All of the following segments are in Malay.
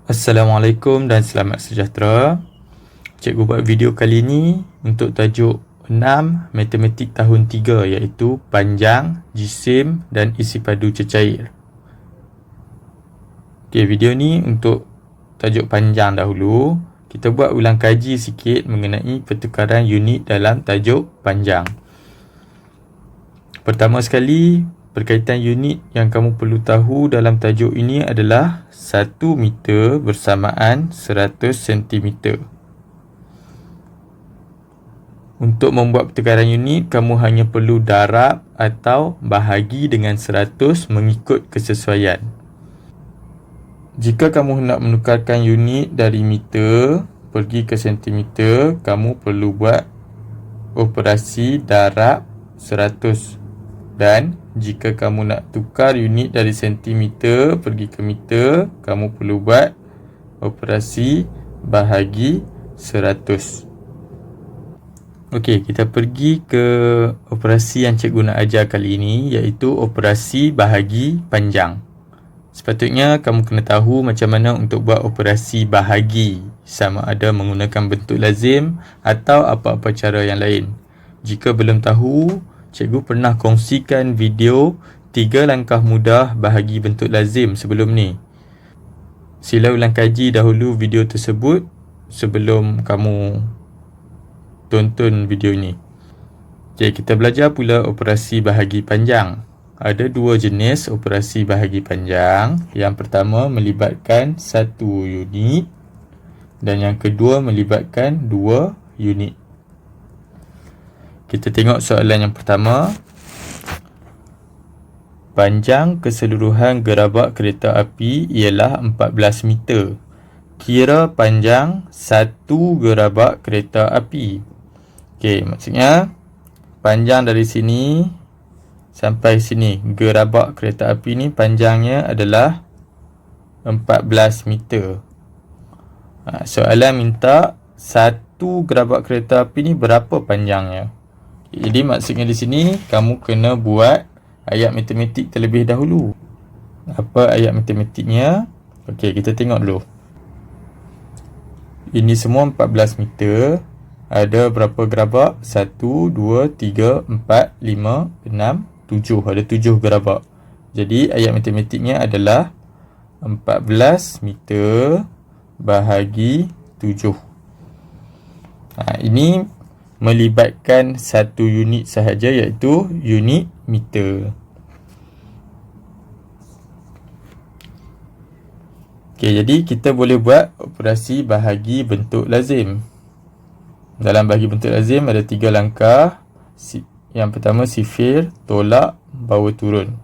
Assalamualaikum dan selamat sejahtera. Cikgu buat video kali ini untuk tajuk 6 Matematik tahun 3 iaitu panjang, jisim dan isi padu cecair. Okey, video ni untuk tajuk panjang dahulu. Kita buat ulang kaji sikit mengenai pertukaran unit dalam tajuk panjang. Pertama sekali, berkaitan unit yang kamu perlu tahu dalam tajuk ini adalah 1 meter bersamaan 100 cm. Untuk membuat pertukaran unit, kamu hanya perlu darab atau bahagi dengan 100 mengikut kesesuaian. Jika kamu hendak menukarkan unit dari meter pergi ke sentimeter, kamu perlu buat operasi darab 100. Dan jika kamu nak tukar unit dari sentimeter pergi ke meter, kamu perlu buat operasi bahagi 100. Okey, kita pergi ke operasi yang cikgu nak ajar kali ini, iaitu operasi bahagi panjang. Sepatutnya kamu kena tahu macam mana untuk buat operasi bahagi, sama ada menggunakan bentuk lazim atau apa-apa cara yang lain. Jika belum tahu, cikgu pernah kongsikan video 3 langkah mudah bahagi bentuk lazim sebelum ni. Sila ulang kaji dahulu video tersebut sebelum kamu tonton video ni. Okay, kita belajar pula operasi bahagi panjang. Ada 2 jenis operasi bahagi panjang. Yang pertama melibatkan 1 unit dan yang kedua melibatkan 2 unit. Kita tengok soalan yang pertama. Panjang keseluruhan gerabak kereta api ialah 14 meter. Kira panjang 1 gerabak kereta api. Okey, maksudnya panjang dari sini sampai sini, gerabak kereta api ni panjangnya adalah 14 meter. Soalan minta 1 gerabak kereta api ni berapa panjangnya. Jadi maksudnya di sini kamu kena buat ayat matematik terlebih dahulu. Apa ayat matematiknya? Okey, kita tengok dulu. Ini semua 14 meter. Ada berapa gerabak? 1, 2, 3, 4, 5, 6, 7. Ada 7 gerabak. Jadi ayat matematiknya adalah 14 meter bahagi 7. Ini melibatkan 1 unit sahaja, iaitu unit meter. Okey, jadi kita boleh buat operasi bahagi bentuk lazim. Dalam bahagi bentuk lazim ada 3 langkah. Yang pertama sifir, tolak, bawa turun.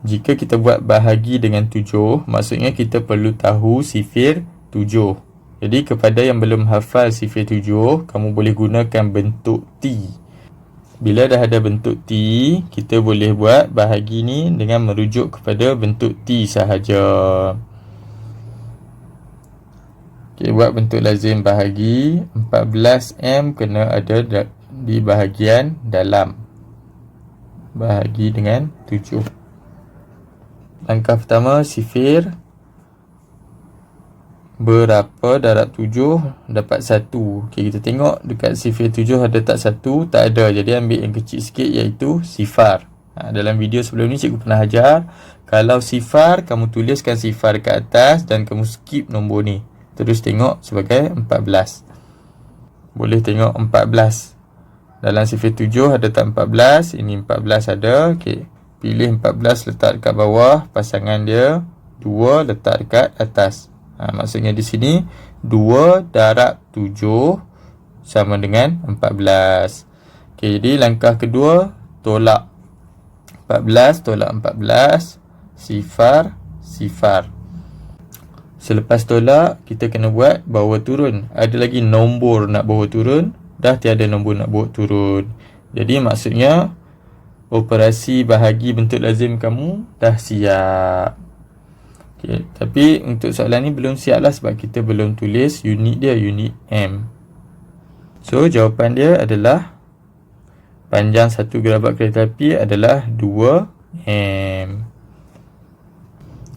Jika kita buat bahagi dengan 7, maksudnya kita perlu tahu sifir 7. Jadi kepada yang belum hafal sifir 7, kamu boleh gunakan bentuk T. Bila dah ada bentuk T, kita boleh buat bahagi ni dengan merujuk kepada bentuk T sahaja. Okay, buat bentuk lazim bahagi. 14M kena ada di bahagian dalam. Bahagi dengan 7. Langkah pertama, sifir. Berapa darab 7 dapat 1. Okey, kita tengok dekat sifir 7 ada tak 1? Tak ada. Jadi ambil yang kecil sikit, iaitu sifar. Dalam video sebelum ni cikgu pernah ajar, kalau sifar, kamu tuliskan sifar ke atas dan kamu skip nombor ni. Terus tengok sebagai 14. Boleh tengok 14. Dalam sifir 7 ada tak 14? Ini 14 ada. Okey, pilih 14 letak dekat bawah, pasangan dia 2 letak dekat atas. Maksudnya di sini 2 darab 7 sama dengan 14. Okey, jadi langkah kedua, tolak 14 tolak 14, sifar, sifar. Selepas tolak, kita kena buat bawa turun. Ada lagi nombor nak bawa turun, dah tiada nombor nak bawa turun. Jadi maksudnya operasi bahagi bentuk lazim kamu dah siap. Okay, tapi untuk soalan ni belum siap lah sebab kita belum tulis unit dia, unit M. So jawapan dia adalah Panjang satu gerabak kereta api adalah 2 m.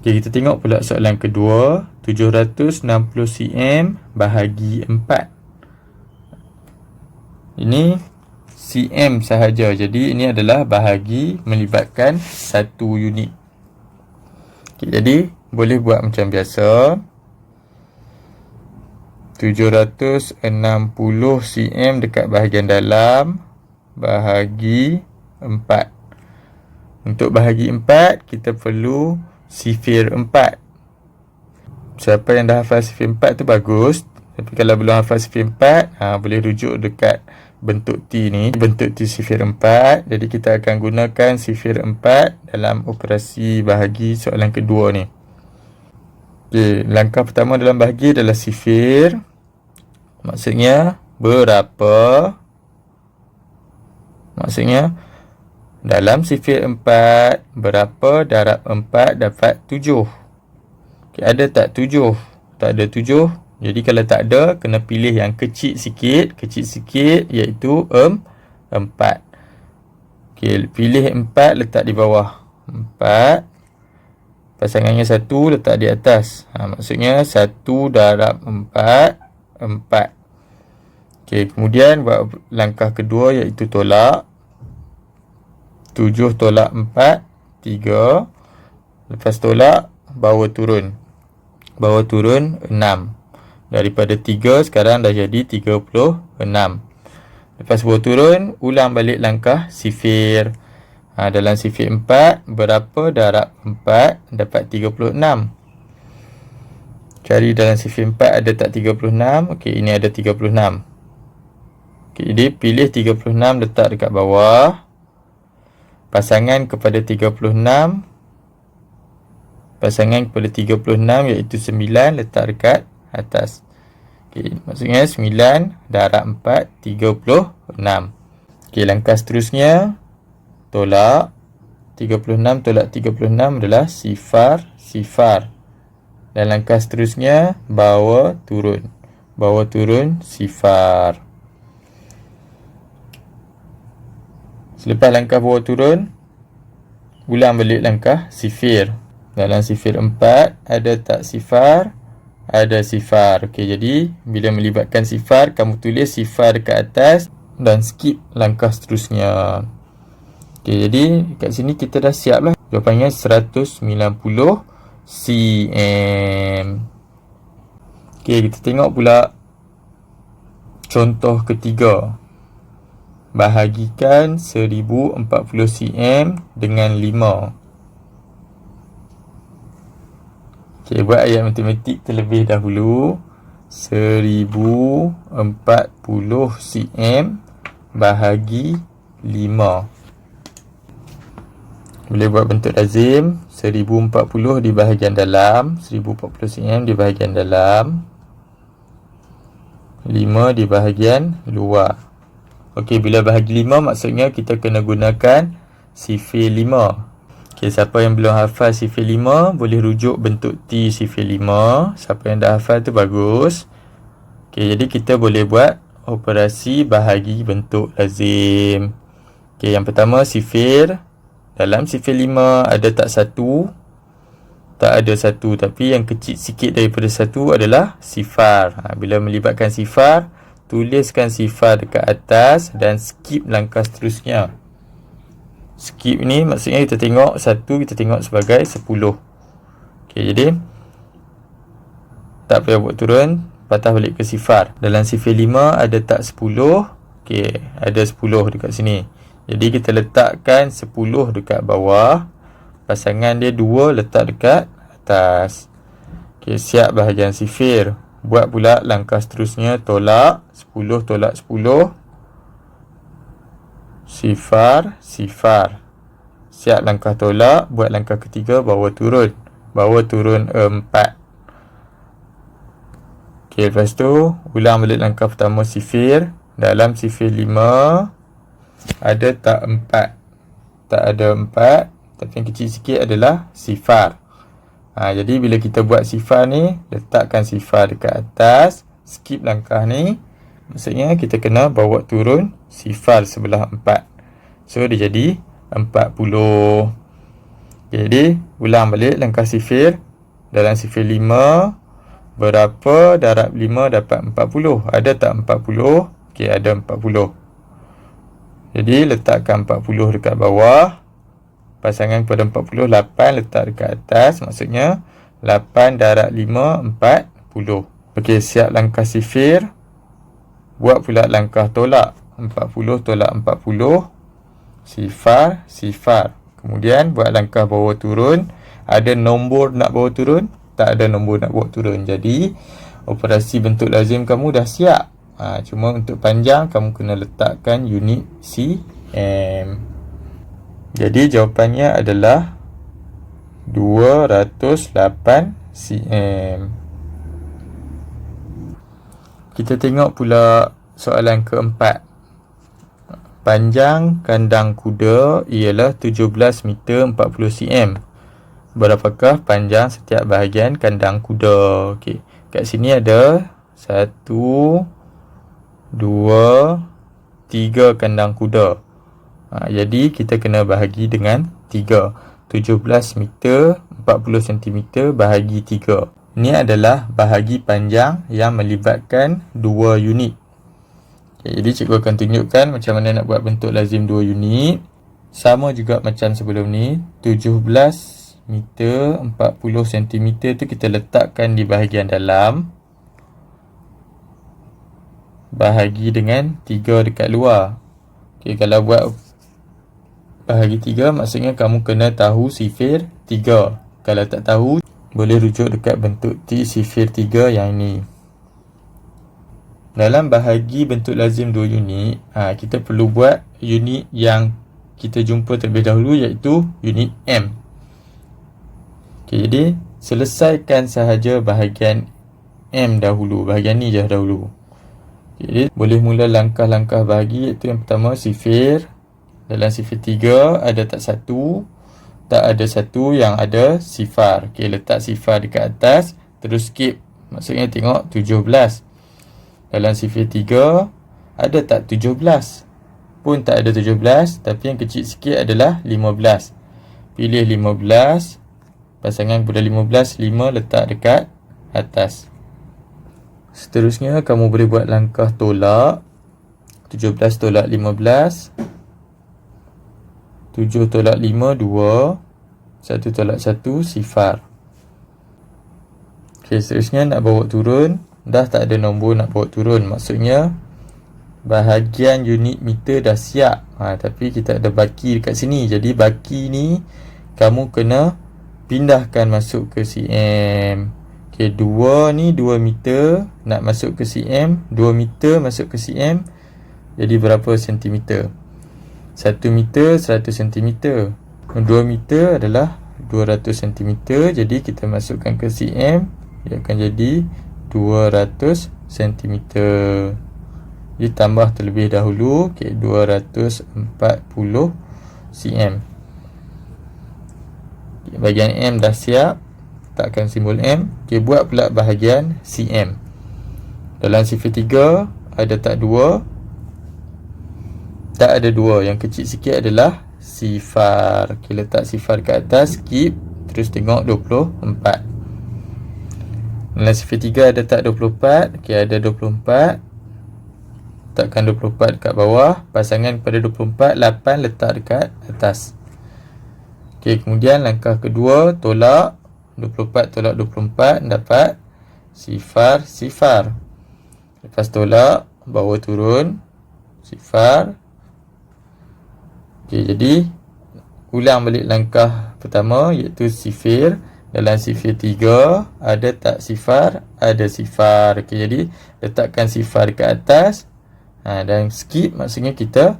Okay, kita tengok pula soalan kedua. 760 cm bahagi 4. Ini cm sahaja. Jadi ini adalah bahagi melibatkan 1 unit. Okay, jadi boleh buat macam biasa. 760 cm dekat bahagian dalam bahagi 4. Untuk bahagi 4, kita perlu sifir 4. Siapa yang dah hafal sifir 4 tu bagus. Tapi kalau belum hafal sifir 4, boleh rujuk dekat bentuk T ni. Bentuk T sifir 4. Jadi kita akan gunakan sifir 4 dalam operasi bahagi soalan kedua ni. Okay, langkah pertama dalam bahagi adalah sifir. Maksudnya berapa? Maksudnya dalam sifir 4, berapa darab 4 dapat 7? Okay, ada tak 7? Tak ada 7. Jadi kalau tak ada, kena pilih yang kecil sikit. Kecil sikit iaitu 4. Okay, pilih 4, letak di bawah. 4. Pasangannya 1, letak di atas. Maksudnya 1 darab 4, 4. Okay, kemudian buat langkah kedua iaitu tolak. 7 tolak 4, 3. Lepas tolak, bawa turun. Bawa turun 6. Daripada 3 sekarang dah jadi 36. Lepas bawa turun, ulang balik langkah sifir. Dalam sifir 4, berapa darab 4 dapat 36? Cari dalam sifir 4 ada tak 36? Okey, ini ada 36. Okey, jadi pilih 36 letak dekat bawah. Pasangan kepada 36. Pasangan kepada 36 iaitu 9 letak dekat atas. Okey, maksudnya 9 darab 4, 36. Okey, langkah seterusnya tolak. 36 tolak 36 adalah sifar. Dan langkah seterusnya bawa turun. Bawa turun sifar. Selepas langkah bawa turun, ulang balik langkah sifir. Dalam sifir 4 ada tak sifar? Ada sifar. Okey, jadi bila melibatkan sifar, kamu tulis sifar dekat atas dan skip langkah seterusnya. Okey, jadi kat sini kita dah siap lah. Jawapannya 190 cm. Okey, kita tengok pula contoh ketiga. Bahagikan 1040 cm dengan 5. Okey, buat ayat matematik terlebih dahulu. 1040 cm bahagi 5. Boleh buat bentuk lazim. 1040 di bahagian dalam, 1040 cm di bahagian dalam, 5 di bahagian luar. Okey, bila bahagi 5 maksudnya kita kena gunakan sifir 5. Okey, siapa yang belum hafal sifir 5 boleh rujuk bentuk T sifir 5. Siapa yang dah hafal tu bagus. Okey, jadi kita boleh buat operasi bahagi bentuk lazim. Okey, yang pertama sifir. Dalam sifir 5 ada tak 1? Tak ada 1, tapi yang kecil sikit daripada 1 adalah sifar. Bila melibatkan sifar, tuliskan sifar dekat atas dan skip langkah seterusnya. Skip ni maksudnya kita tengok 1, kita tengok sebagai 10. Okey, jadi tak payah buat turun, patah balik ke sifar. Dalam sifir 5 ada tak 10? Okey, ada 10 dekat sini. Jadi kita letakkan 10 dekat bawah. Pasangan dia 2 letak dekat atas. Okey, siap bahagian sifir. Buat pula langkah seterusnya, tolak. 10 tolak 10. Sifar. Siap langkah tolak. Buat langkah ketiga, bawa turun. Bawa turun 4. Okey, lepas tu ulang balik langkah pertama sifir. Dalam sifir 5 ada tak 4? Tak ada 4. Tapi yang kecil sikit adalah sifar. Jadi bila kita buat sifar ni, letakkan sifar dekat atas, skip langkah ni. Maksudnya kita kena bawa turun sifar sebelah 4. So dia jadi 40. Jadi ulang balik langkah sifir. Dalam sifir 5, berapa darab 5 dapat 40? Ada tak 40? Okey, ada 40. Jadi letakkan 40 dekat bawah. Pasangan kepada 40, 8 letak dekat atas. Maksudnya 8 darab 5, 40. Okey, siap langkah sifir. Buat pula langkah tolak. 40 tolak 40. Sifar, sifar. Kemudian buat langkah bawah turun. Ada nombor nak bawa turun? Tak ada nombor nak bawa turun. Jadi operasi bentuk lazim kamu dah siap. Cuma untuk panjang kamu kena letakkan unit cm. Jadi jawapannya adalah 208 cm. Kita tengok pula soalan keempat. Panjang kandang kuda ialah 17 meter 40 cm. Berapakah panjang setiap bahagian kandang kuda? Okey, kat sini ada 1, 2, 3 kandang kuda. Jadi kita kena bahagi dengan 3. 17 meter 40 cm bahagi 3. Ini adalah bahagi panjang yang melibatkan 2 unit. Okay, jadi cikgu akan tunjukkan macam mana nak buat bentuk lazim 2 unit. Sama juga macam sebelum ni. 17 meter 40 cm tu kita letakkan di bahagian dalam. Bahagi dengan 3 dekat luar. Okay, kalau buat bahagi 3 maksudnya kamu kena tahu sifir 3. Kalau tak tahu, boleh rujuk dekat bentuk T sifir 3 yang ini. Dalam bahagi bentuk lazim 2 unit, kita perlu buat unit yang kita jumpa terlebih dahulu, iaitu unit M. Okay, jadi selesaikan sahaja bahagian M dahulu. Bahagian ni je dahulu. Okay, jadi boleh mula langkah-langkah bahagi, iaitu yang pertama sifir. Dalam sifir 3 ada tak 1? Tak ada 1, yang ada sifar. Okay, letak sifar dekat atas, terus skip. Maksudnya tengok 17. Dalam sifir 3 ada tak 17? Pun tak ada 17, tapi yang kecil sikit adalah 15. Pilih 15. Pasangan kepada 15, 5 letak dekat atas. Seterusnya kamu boleh buat langkah tolak. 17 tolak 15. 7 tolak 5, 2. 1 tolak 1, sifar. Okay, seterusnya nak bawa turun. Dah tak ada nombor nak bawa turun. Maksudnya bahagian unit meter dah siap. Tapi kita ada baki dekat sini. Jadi baki ni kamu kena pindahkan masuk ke cm. Okay, 2 ni 2 meter nak masuk ke cm. 2 meter masuk ke cm. Jadi berapa sentimeter? 1 meter 100 cm. 2 meter adalah 200 cm. Jadi kita masukkan ke cm. Dia akan jadi 200 cm. Jadi tambah terlebih dahulu. Okay, 240 cm. Okay, bahagian M dah siap. Letakkan simbol M. Okay, buat pula bahagian cm. Dalam sifir 3 ada tak 2? Tak ada 2. Yang kecil sikit adalah sifar. Okay, letak sifar ke atas. Skip. Terus tengok 24. Dalam sifir 3 ada tak 24? Okey, ada 24. Letakkan 24 dekat bawah. Pasangan kepada 24, 8 letak dekat atas. Okey, kemudian langkah kedua, tolak. 24 tolak 24 dapat sifar, sifar. Lepas tolak, bawa turun. Sifar. Okey, jadi ulang balik langkah pertama, iaitu sifir. Dalam sifir 3 ada tak sifar? Ada sifar. Okey, jadi letakkan sifar ke atas. Dan skip maksudnya kita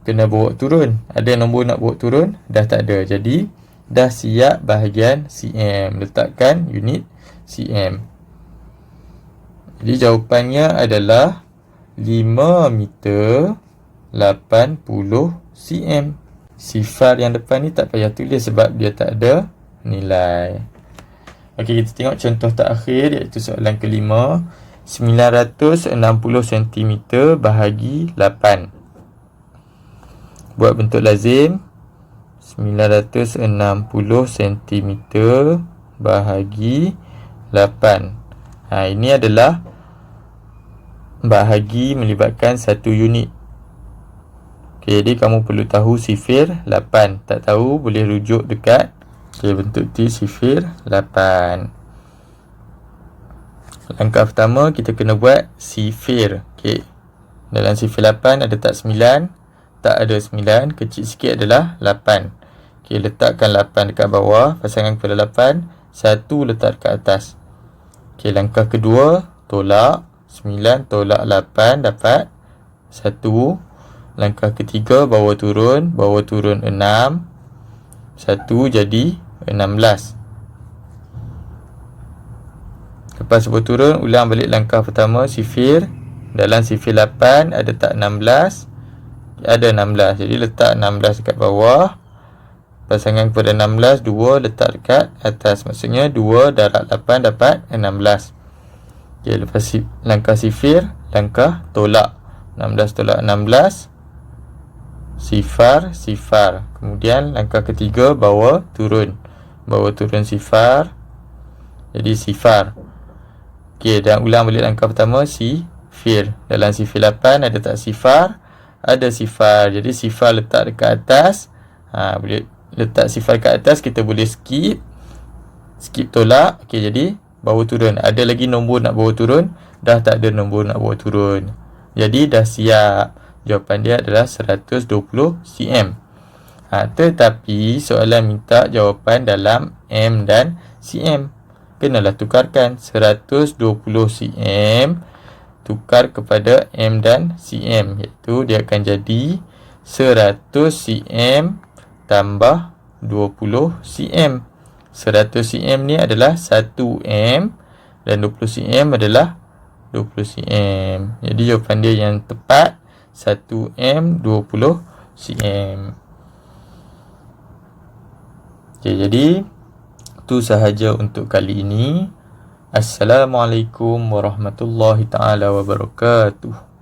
kena bawa turun. Ada nombor nak bawa turun? Dah tak ada. Jadi dah siap bahagian cm. Letakkan unit cm. Jadi jawapannya adalah 5 meter 80 cm. Sifar yang depan ni tak payah tulis sebab dia tak ada nilai. Okey, kita tengok contoh terakhir, iaitu soalan kelima. 960 cm bahagi 8. Buat bentuk lazim 960 cm bahagi 8. Ini adalah bahagi melibatkan 1 unit. Jadi kamu perlu tahu sifir 8. Tak tahu boleh rujuk dekat bentuk T sifir 8. Langkah pertama kita kena buat sifir. Dalam sifir 8 ada tak 9? Tak ada 9, kecil sikit adalah 8. Letakkan 8 dekat bawah, pasangan kepada 8, 1 letak dekat atas. Langkah kedua, tolak 9 tolak 8 dapat 1. Langkah ketiga, bawa turun 6. 1 jadi 16. Lepas bawa turun, ulang balik langkah pertama, sifir. Dalam sifir 8 ada tak 16? Ada 16. Jadi letak 16 dekat bawah. Pasangan kepada 16, 2 letak dekat atas. Maksudnya 2 darab 8 dapat 16. Lepas langkah sifir, langkah tolak. 16 tolak 16, sifar. Kemudian langkah ketiga, bawa turun. Bawa turun sifar. Jadi sifar. Dan ulang balik langkah pertama, sifir. Dalam sifir 8 ada tak sifar? Ada sifar. Jadi sifar letak dekat atas. Boleh letak sifar dekat atas, kita boleh skip tolak. Jadi bawa turun. Ada lagi nombor nak bawa turun? Dah tak ada nombor nak bawa turun. Jadi dah siap. Jawapan dia adalah 120 cm. Tetapi soalan minta jawapan dalam m dan cm. Kenalah tukarkan 120 cm tukar kepada m dan cm, iaitu dia akan jadi 100 cm tambah 20 cm. 100 cm ni adalah 1 m dan 20 cm adalah 20 cm. Jadi jawapan dia yang tepat 1 m 20 cm. Jadi itu sahaja untuk kali ini. Assalamualaikum warahmatullahi taala wabarakatuh.